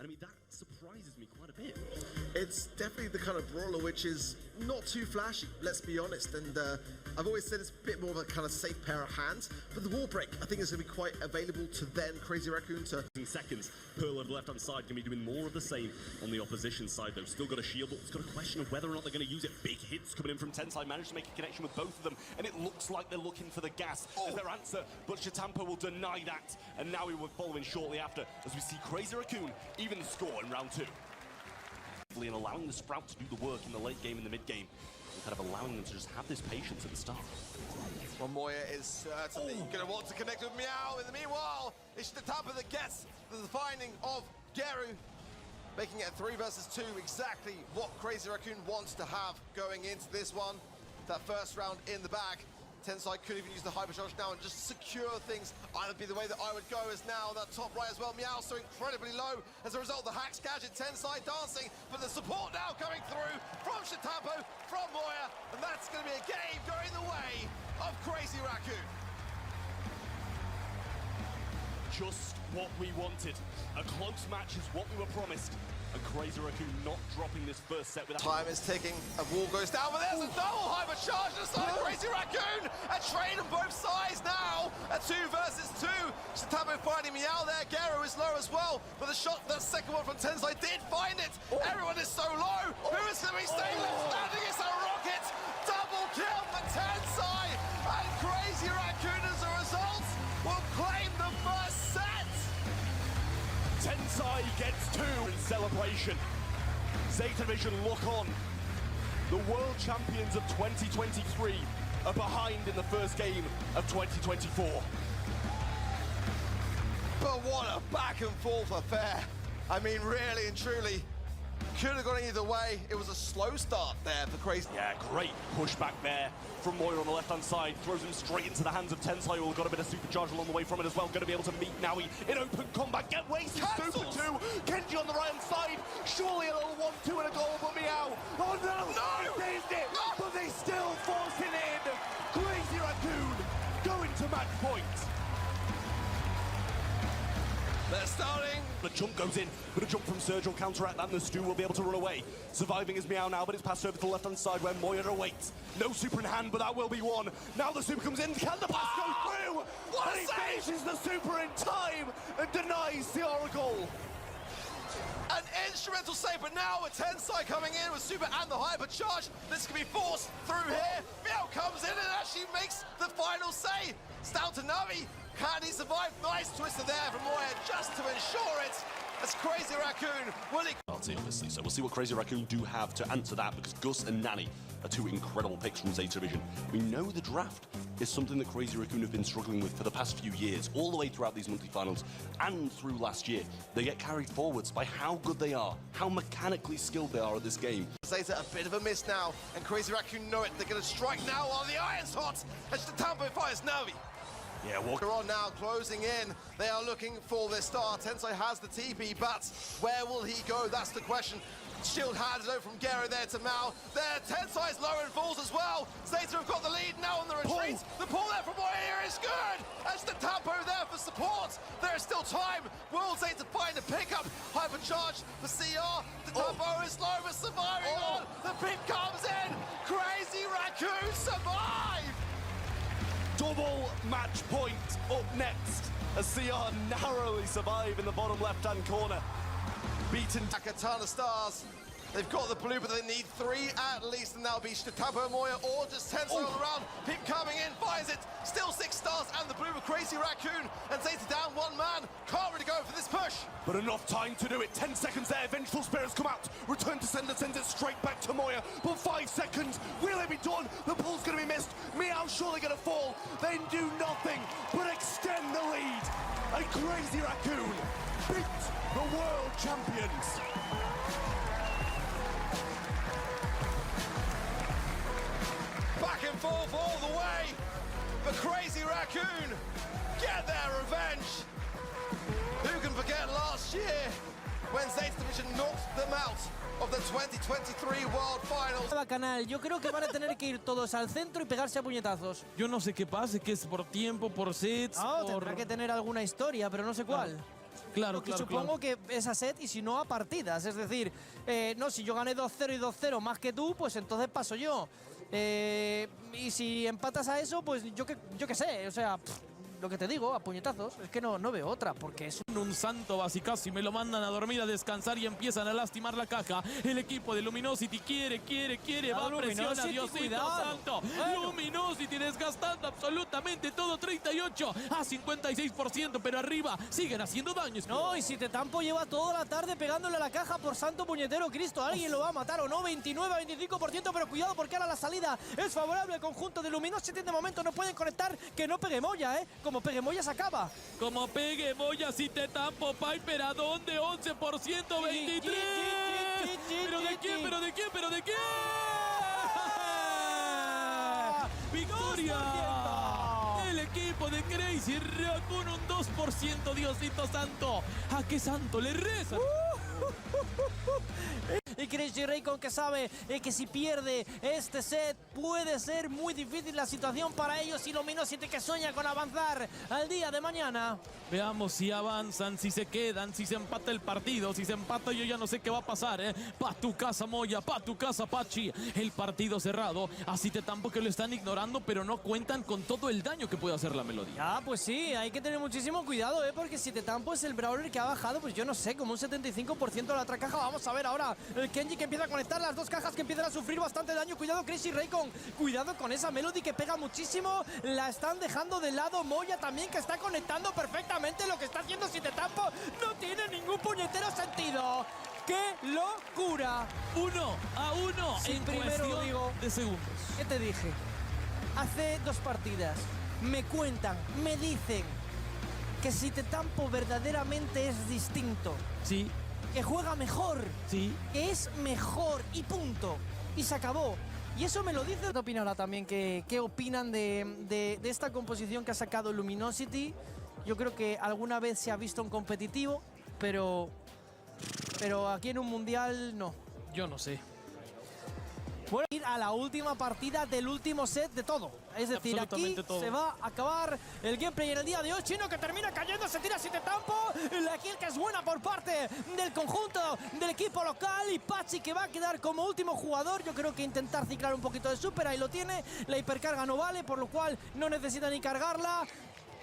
And I mean, that surprises me quite a bit. It's definitely the kind of brawler which is not too flashy, let's be honest, and I've always said it's a bit more of a kind of safe pair of hands, but the wall break I think is going to be quite available to then Crazy Raccoon to... In seconds, Pearl on the left-hand side going to be doing more of the same on the opposition side though. Still got a shield, but it's got a question of whether or not they're going to use it. Big hits coming in from Tensai, managed to make a connection with both of them, and it looks like they're looking for the gas as their answer, but Chitampo will deny that, and now he will follow in shortly after as we see Crazy Raccoon even the score in round 2. And allowing the Sprout to do the work in the late game and the mid game, and kind of allowing them to just have this patience at the start. Well, Moya is certainly going to want to connect with Meow. In the meanwhile, it's Chitampo that gets the finding of Geru, making it a 3 versus 2, exactly what Crazy Raccoon wants to have going into this one. That first round in the bag. Tensai could even use the Hypercharge now and just secure things. Either be the way that I would go is now that top right as well. Meow so incredibly low. As a result, the Hacks gadget, Tensai dancing, but the support now coming through from Chitampo, from Moya, and that's going to be a game going the way of Crazy Raccoon. Just what we wanted. A close match is what we were promised. And Crazy Raccoon not dropping this first set without... Time is ticking, a wall goes down, but there's a double Hypercharge on the side of Crazy Raccoon! A trade on both sides now, a 2 versus 2. Chitampo finding Meow there, Geru is low as well, but the shot, that second one from Tensai did find it! Everyone is so low! Who is going to be staying left standing? It's a rocket! Double kill for Tensai! And Crazy Raccoon as a result will claim the first set! Tensai gets 2 in celebration. Zeta Division look on. The world champions of 2023 are behind in the first game of 2024. But what a back and forth affair. I mean, really and truly, could have gone either way. It was a slow start there for Crazy. Yeah, great pushback there from Moya on the left-hand side. Throws him straight into the hands of Tensai, who got a bit of supercharge along the way from it as well. Going to be able to meet Naui in open combat. Get wasted, Super 2. Kenji on the right-hand side. Surely a little 1-2 and a goal for Meow. Oh no! No! They saved it! But they still force it in! Crazy Raccoon going to match point. They're starting. The jump goes in, but a jump from Surge will counteract that, and the Stu will be able to run away. Surviving is Meow now, but it's passed over to the left-hand side where Moya awaits. No super in hand, but that will be one. Now the super comes in, can the pass go through? What and a he save! finishes the super in time and denies Ciara goal. An instrumental save, but now with Tensai coming in with super and the Hypercharge, this can be forced through here. Meow comes in and actually makes the final save. It's down to Navi. Can he survive? Nice twister there from Moya just to ensure it. As Crazy Raccoon will he... Obviously, so we'll see what Crazy Raccoon do have to answer that, because Gus and Nani are 2 incredible picks from Zeta Division. We know the draft is something that Crazy Raccoon have been struggling with for the past few years, all the way throughout these monthly finals and through last year. They get carried forwards by how good they are, how mechanically skilled they are at this game. Zeta a bit of a miss now, and Crazy Raccoon know it. They're going to strike now while the iron's hot. As Chitampo fires Navi. Yeah, Walker on now, closing in. They are looking for their star. Tensai has the TP, but where will he go? That's the question. Shield handed over from Geru there to Mao. There, Tensai's low and falls as well. Zeta have got the lead now on the retreat. The pull there from Moya here is good. As the Tampo there for support. There is still time. Will Zeta find a pickup? Hypercharge for CR. The Tampo is low but surviving on. The pick comes in. Crazy Raccoon survive. double match point up next as CR narrowly survive in the bottom left-hand corner. Beaten a ton of stars. They've got the blue, but they need 3 at least, and that'll be Chitampo, Moya, or just Tensai all around. Pip coming in, finds it. Still 6 stars, and the blue with Crazy Raccoon. And Zeta down 1 man. Can't really go for this push. But enough time to do it. 10 seconds there. Vengeful Spirits come out. Return to sender sends it straight back to Moya. But 5 seconds. Will it be done? The pull's going to be missed. Meow surely going to fall. Then do nothing but extend the lead. And Crazy Raccoon beat the world champions. Back and forth all the way. The Crazy Raccoon get their revenge. Who can forget last year when Zeta Division knocked them out of the 2023 World Finals? Canal, yo creo que van a tener que ir todos al centro y pegarse a puñetazos. Yo no sé qué pasa, es que es por tiempo, por sets, Tendrá que tener alguna historia, pero no sé cuál. Claro, Lo que claro, supongo que es a set y si no a partidas. Es decir, no, si yo gané 2-0 y 2-0 más que tú, pues entonces paso yo. Y si empatas a eso, pues yo qué sé, o sea, lo que te digo, a puñetazos, es que no veo otra, porque es Un santo Basicasi, me lo mandan a dormir, a descansar y empiezan a lastimar la caja. El equipo de Luminosity quiere, va a presionar a Luminosity, Diosito cuidado. santo. Bueno. Luminosity desgastando absolutamente todo, 38 a 56%, pero arriba siguen haciendo daño. No, y si te tampo lleva toda la tarde pegándole a la caja por santo puñetero Cristo. ¿Alguien lo va a matar o no? 29 a 25%, pero cuidado porque ahora la salida es favorable al conjunto de Luminosity. De momento no pueden conectar, que no pegue Moya, ¿eh? Como pegue Moya se acaba. Como pegue Moya, si te tampo, Piper, ¿a dónde? 11%, 23. ¿Pero de quién? ¿Pero de quién? ¿Pero de quién? ¡Victoria! El equipo de Crazy Raccoon, un 2%, Diosito santo. ¿A qué santo le reza? Y Crazy Raycon que sabe que si pierde este set puede ser muy difícil la situación para ellos y Luminosity que sueña con avanzar al día de mañana. Veamos si avanzan, si se quedan, si se empata el partido. Si se empata yo ya no sé qué va a pasar, ¿eh? Pa' tu casa Moya, pa' tu casa Pachi. El partido cerrado. Así te tampo que lo están ignorando, pero no cuentan con todo el daño que puede hacer la melodía. Ah, pues sí, hay que tener muchísimo cuidado, porque si te tampo es el Brawler que ha bajado, pues yo no sé, como un 75% de la otra caja. Vamos a ver ahora el Kenji que empieza a conectar las dos cajas que empiezan a sufrir bastante daño. Cuidado Crazy Raycon, cuidado con esa Melody que pega muchísimo. La están dejando de lado. Moya también que está conectando perfectamente. Lo que está haciendo si te tampo no tiene ningún puñetero sentido. ¡Qué locura! 1-1 Sí, en primero cuestión digo- de segundos. ¿Qué te dije? Hace 2 partidas me cuentan, me dicen que si te tampo verdaderamente es distinto, Sí, que juega mejor, sí. que es mejor y punto. Y se acabó. Y eso me lo dice. ¿Qué opinará también? ¿Qué opinan de esta composición que ha sacado Luminosity? Yo creo que alguna vez se ha visto en competitivo, pero aquí en un mundial no. Yo no sé. Bueno, ir a la última partida del último set de todo. Es decir, aquí Absolutamente todo. se va a acabar el gameplay en el día de hoy. Chino que termina cayendo, se tira si te tampo. La kill que es buena por parte del conjunto del equipo local. Y Pachi que va a quedar como último jugador. Yo creo que intentar ciclar un poquito de super, ahí lo tiene. La hipercarga no vale, por lo cual no necesita ni cargarla.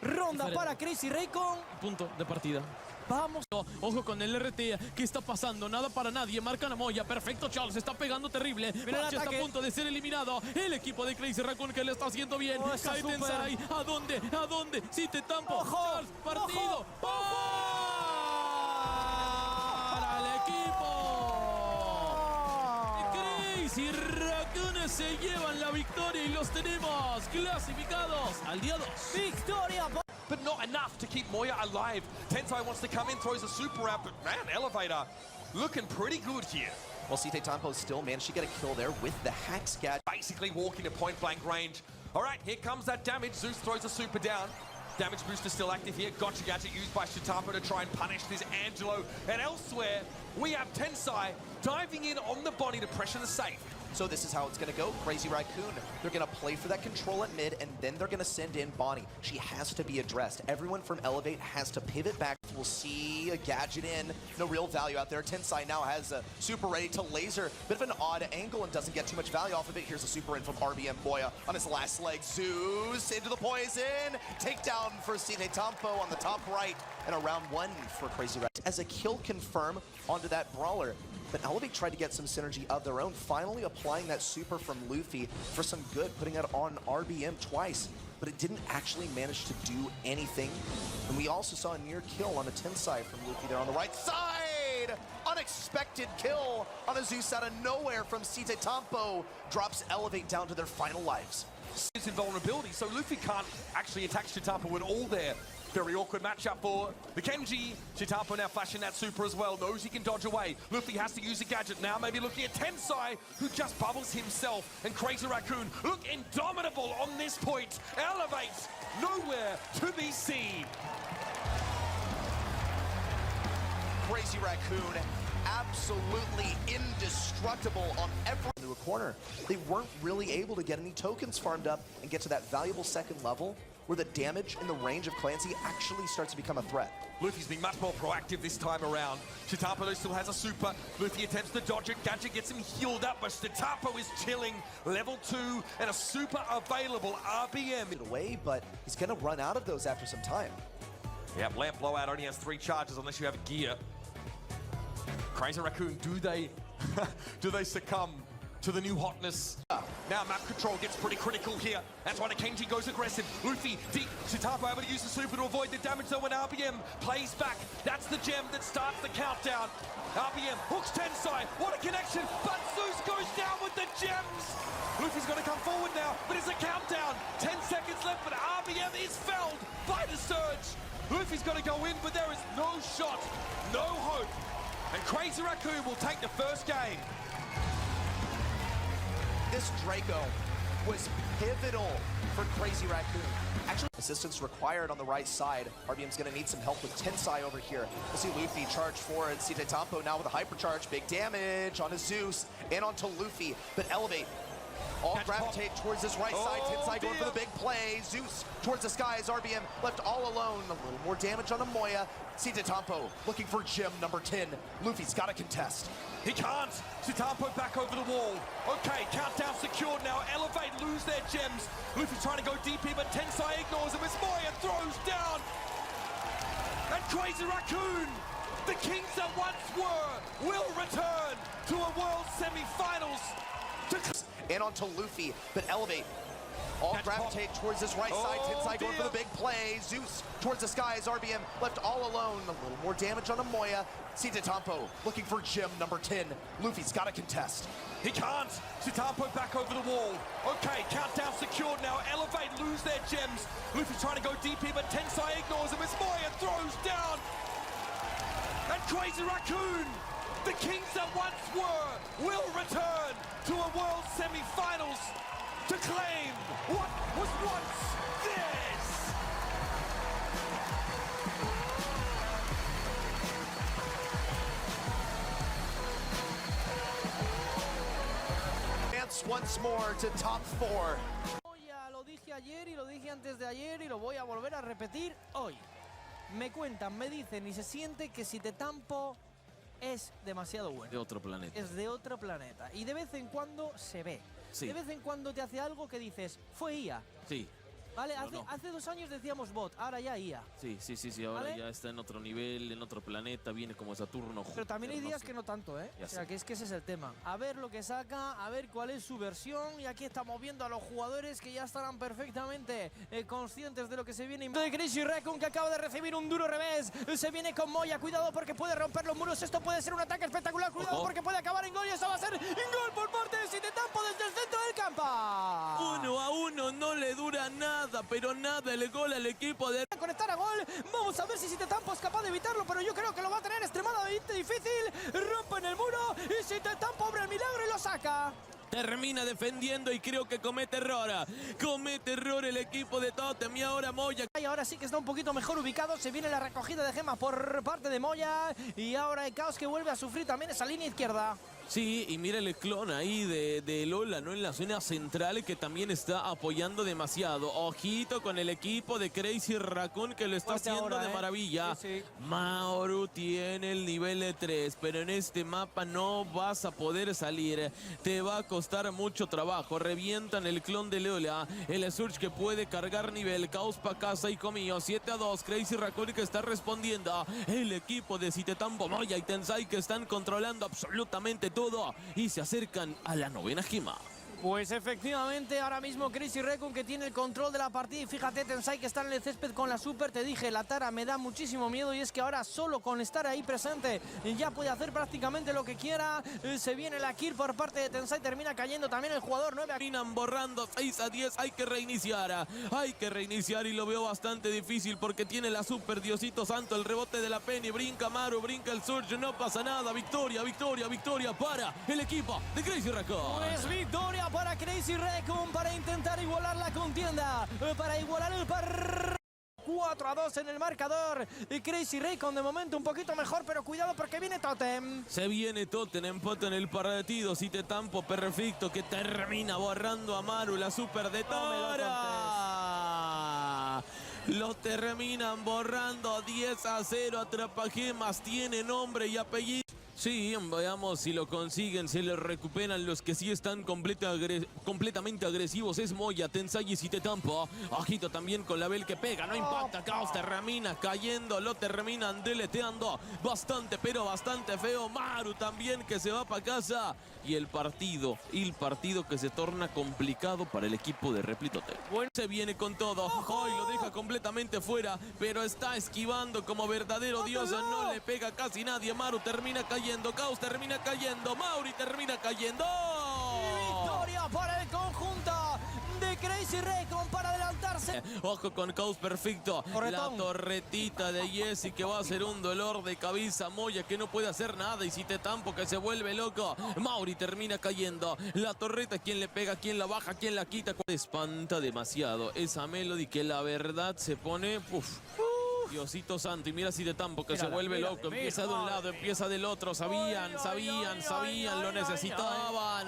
Ronda Diferente. para Crazy Raycon. Punto de partida. Vamos. Ojo con el RT, ¿qué está pasando? Nada para nadie, marcan a Moya, perfecto Charles, está pegando terrible. Mira el Pachi está a ataque. punto de ser eliminado. El equipo de Crazy Raccoon que le está haciendo bien. Oh, esa Kai super. Tensai, ¿a dónde? ¿A dónde? Si te tampo, Ojo, Charles, partido. ojo, Para el equipo. Crazy Raccoon se llevan la victoria y los tenemos clasificados al día 2. Victoria. But not enough to keep Moya alive. Tensai wants to come in, throws a super out, but man, Elevator looking pretty good here. Well, Site Tampo still managed to get a kill there with the Hack Gadget. Basically walking to point blank range. All right, here comes that damage. Zeus throws a super down. Damage booster still active here. Gotcha gadget used by Shitapo to try and punish this Angelo. And elsewhere, we have Tensai diving in on the Bonnie to pressure the safe. So this is how it's going to go. Crazy Raccoon, they're going to play for that control at mid, and then they're going to send in Bonnie. She has to be addressed. Everyone from Elevate has to pivot back. We'll see a gadget in. No real value out there. Tensai now has a super ready to laser. Bit of an odd angle and doesn't get too much value off of it. Here's a super in from RBM Moya on his last leg. Zeus into the poison. Takedown for Sine Tampo on the top right. And a round 1 for Crazy Raccoon. As a kill confirm onto that Brawler. But Elevate tried to get some synergy of their own, finally applying that super from Luffy for some good, putting it on RBM twice. But it didn't actually manage to do anything. And we also saw a near kill on a Tensai from Luffy there on the right side. Unexpected kill on a Zeus out of nowhere from Site Tampo. Drops Elevate down to their final lives. His invulnerability, so Luffy can't actually attack Shitapo at all there. Very awkward matchup for the Kenji. Shitapo now flashing that super as well. Knows he can dodge away. Luffy has to use a gadget now. Maybe looking at Tensai, who just bubbles himself. And Crazy Raccoon look indomitable on this point. Elevates nowhere to be seen. Crazy Raccoon, absolutely indestructible on every into a corner. They weren't really able to get any tokens farmed up and get to that valuable second level where the damage and the range of Clancy actually starts to become a threat. Luffy's been much more proactive this time around. Chitapo still has a super. Luffy attempts to dodge it. Gadget gets him healed up, but Chitapo is chilling. Level 2 and a super available. RBM. Away, but he's gonna run out of those after some time. Yep, Lamp Blowout only has 3 charges unless you have gear. Crazy Raccoon, do they do they succumb to the new hotness? Now map control gets pretty critical here. That's why the Kenji goes aggressive. Luffy deep. Chitapo able to use the super to avoid the damage though when RBM plays back. That's the gem that starts the countdown. RBM hooks Tensai. What a connection. But Zeus goes down with the gems. Luffy's going to come forward now, but it's a countdown. 10 seconds left, but RBM is felled by the surge. Luffy's going to go in, but there is no shot, no hope. And Crazy Raccoon will take the first game. This Draco was pivotal for Crazy Raccoon. Actually, assistance required on the right side. RBM's gonna need some help with Tensai over here. We'll see Luffy charge forward. CJ Tampo now with a hypercharge. Big damage on his Zeus and onto Luffy. But Elevate all Catch gravitate towards this right side. Tensai going for the big play. Zeus towards the skies. RBM left all alone. A little more damage on Moya. CJ Tampo looking for gem number 10. Luffy's got to contest. He can't. Chitapo back over the wall. Okay, countdown secured now. Elevate lose their gems. Luffy trying to go deep here, but Tensai ignores him as Moya throws down. And Crazy Raccoon, the kings that once were, will return to a World Semi-Finals. And onto Luffy, but Elevate all gravitate towards this right side. Tensai going for the big play. Zeus towards the skies. RBM left all alone. A little more damage on Moya. CJ Tampo looking for gem number 10. Luffy's got to contest. He can't. Chitapo back over the wall. Okay, countdown secured now. Elevate lose their gems. Luffy trying to go deep here, but Tensai ignores him as Moya throws down. And Crazy Raccoon, the kings that once were, will return to a World Semi-Finals to claim what was once theirs. Advance once more to top 4. Ya lo dije ayer y lo dije antes de ayer y lo voy a volver a repetir hoy. Me cuentan, me dicen y se siente que si te tampo es demasiado bueno. De otro planeta. Es de otro planeta. Y de vez en cuando se ve. Sí. De vez en cuando te hace algo que dices, fue IA. Sí. ¿Vale? No. Hace 2 años decíamos bot, ahora ya IA. Sí, ahora ¿Vale? ya está en otro nivel, en otro planeta, viene como Saturno. Pero también hay Júpiter, días sé. que no tanto, ¿eh? Ya O sea, sé. que es que ese es el tema. A ver lo que saca, a ver cuál es su versión. Y aquí estamos viendo a los jugadores que ya estarán perfectamente conscientes de lo que se viene. De Crazy Raccoon, que acaba de recibir un duro revés. Se viene con Moya, cuidado porque puede romper los muros. Esto puede ser un ataque espectacular. Cuidado Ojo. porque puede acabar en gol. Y eso va a ser gol por parte de Sidetampo desde el centro del campo. 1-1, no le dura nada, pero nada el gol al equipo de... Conectar a gol, vamos a ver si Sidetampo es capaz de evitarlo, pero yo creo que lo va a tener extremadamente difícil. Rompen el muro y Sidetampo abre el milagro y lo saca. Termina defendiendo y creo que comete error. Comete error el equipo de Totem y ahora Moya. Y ahora sí que está un poquito mejor ubicado. Se viene la recogida de gemas por parte de Moya. Y ahora el Caos que vuelve a sufrir también esa línea izquierda. Sí, y mira el clon ahí de Lola, ¿no? En la zona central que también está apoyando demasiado. Ojito con el equipo de Crazy Raccoon que lo está Fuerte haciendo ahora, de maravilla. Sí. Maoru tiene el nivel de 3, pero en este mapa no vas a poder salir. Te va a costar mucho trabajo. Revientan el clon de Lola. El Surge que puede cargar nivel. Caos pa' casa, hijo mío. 7-2. Crazy Raccoon que está respondiendo. El equipo de Sidetampo, Moya y Tensai que están controlando absolutamente todo y se acercan a la 9ª gema. Pues efectivamente, ahora mismo Crazy Raccoon que tiene el control de la partida. Y fíjate, Tensai que está en el césped con la super. Te dije, la Tara me da muchísimo miedo. Y es que ahora solo con estar ahí presente ya puede hacer prácticamente lo que quiera. Se viene la kill por parte de Tensai. Termina cayendo también el jugador 9. Terminan borrando 6-10. Hay que reiniciar. Hay que reiniciar y lo veo bastante difícil porque tiene la super Diosito Santo. El rebote de la Penny. Brinca Maru, brinca el Surge. No pasa nada. Victoria, victoria, victoria para el equipo de Crazy Raccoon. Pues victoria para Crazy Raccoon para intentar igualar la contienda, para igualar el 4-2 en el marcador. Y Crazy Raccoon de momento un poquito mejor, pero cuidado porque viene Totem. Se viene Totem, empata en el partido. Sidetampo perfecto que termina borrando a Maru, la super de No me lo Tora. Lo terminan borrando 10-0. Atrapagemas tiene nombre y apellido. Sí, veamos si lo consiguen, se le recuperan los que sí están completamente agresivos. Es Moya, Tensai y Sitetampo. Ojito también con la Bell que pega, no impacta. Caos termina cayendo, lo terminan deleteando. Bastante, pero bastante feo. Maru también que se va para casa. Y el partido que se torna complicado para el equipo de Replitote. Bueno, se viene con todo. Hoy lo deja completamente fuera, pero está esquivando como verdadero dios. No le pega casi nadie. Maru termina cayendo. Caos termina cayendo, Mauri termina cayendo. Victoria para el conjunto de Crazy Raycon para adelantarse. Ojo con Caos perfecto. Corretón. La torretita de Jesse que va a ser un dolor de cabeza. Moya que no puede hacer nada y Sitetampo que se vuelve loco. Mauri termina cayendo. La torreta, ¿quién le pega? ¿Quién la baja? ¿Quién la quita? Espanta demasiado esa Melody que la verdad se pone... Diosito santo, y mira Sitetampo que se vuelve loco, empieza de un lado, empieza del otro, sabían, lo necesitaban.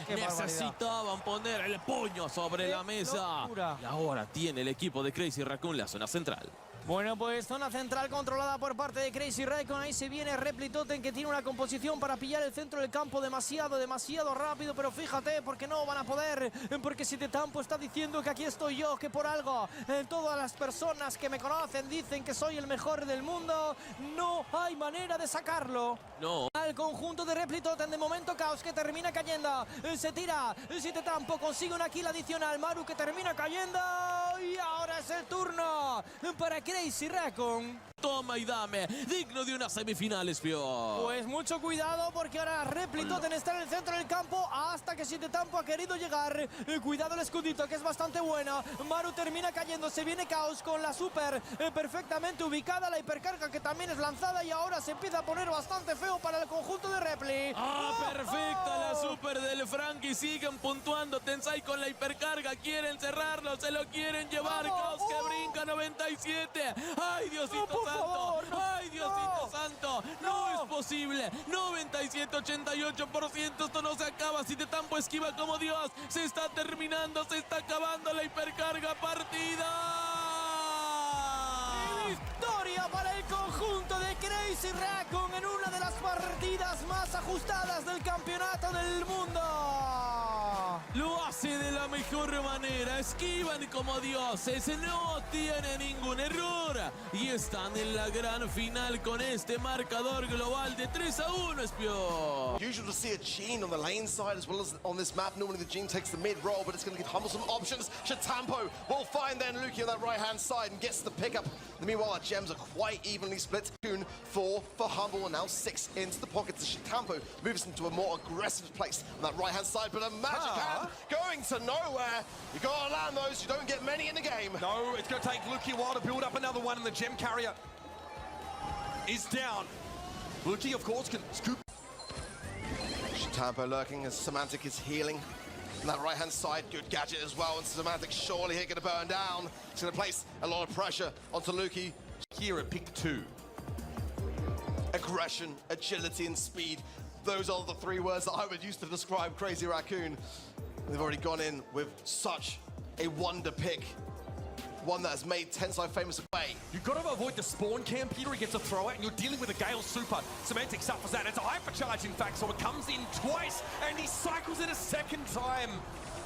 Necesitaban poner el puño sobre la mesa. Y ahora tiene el equipo de Crazy Raccoon la zona central. Bueno, pues zona central controlada por parte de Crazy Raycon. Ahí se viene Replitoten que tiene una composición para pillar el centro del campo demasiado rápido. Pero fíjate, porque no van a poder. Porque Sitetampo está diciendo que aquí estoy yo, que por algo todas las personas que me conocen dicen que soy el mejor del mundo. No hay manera de sacarlo. No. Al conjunto de Replitoten, de momento Caos que termina cayendo. Se tira, Sitetampo consigue una kill adicional. Maru que termina cayendo. Y ahora es el turno para Crazy Raycon. Toma y dame, digno de una semifinal, espión. Pues mucho cuidado porque ahora Replitoten está en el centro del campo hasta que Sitetampo ha querido llegar. Cuidado el escudito que es bastante bueno. Maru termina cayendo, se viene Caos con la super perfectamente ubicada. La hipercarga que también es lanzada y ahora se empieza a poner bastante feo para el conjunto de Repli. Perfecta la super del Frankie, siguen puntuando. Tensai con la hipercarga, quieren cerrarlo, se lo quieren llevar. Caos que brinca 97. ¡Ay, Diosito santo! Favor, ¡Ay, Diosito santo! ¡No es posible! 97-88%, esto no se acaba. Sitetampo esquiva como Dios. Se está terminando, se está acabando la hipercarga partida. Victoria para el conjunto de Crazy Raycon en una de las partidas más ajustadas del campeonato del mundo. Lo hace de la mejor manera, esquivan como dioses, no tiene ningún error y están en la gran final con este marcador global de 3-1, espión. Usual to see a Gene on the lane side as well as on this map. Normally the Gene takes the mid role, but it's going to give Humble some options. Sitetampo will find then Luki on that right-hand side and gets the pickup. Meanwhile, our gems are quite evenly split. 4 for Humble and now 6 into the pockets of Sitetampo. Moves into a more aggressive place on that right-hand side, but a magic hand going to nowhere. You got to land those. You don't get many in the game. No, it's going to take Luki a while to build up another one, and the gem carrier is down. Luki, of course, can scoop. Sitetampo lurking as Semantic is healing. On that right-hand side, good gadget as well, and Semantic surely here going to burn down. It's going to place a lot of pressure onto Luki. Here at pick 2. Aggression, agility, and speed. Those are the 3 words that I would use to describe Crazy Raccoon. They've already gone in with such a wonder pick. One that has made Tensai famous away. You've got to avoid the spawn cam. Peter gets a throw out, and you're dealing with a Gale super. Semantic suffers that. It's a hypercharge, in fact, so it comes in twice, and he cycles it a second time.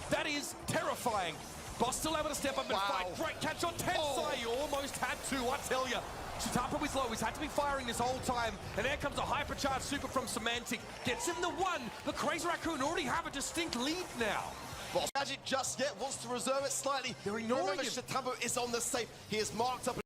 That is terrifying. Boss still able to step up and fight. Great catch on Tensai. You almost had to, I tell you. Sitetampo is low. He's had to be firing this whole time. And there comes a hypercharge super from Semantic. Gets him the 1. But Crazy Raccoon already have a distinct lead now. Boss Gadget just yet wants to reserve it slightly. They're ignoring him. Sitetampo is on the safe. He is marked up.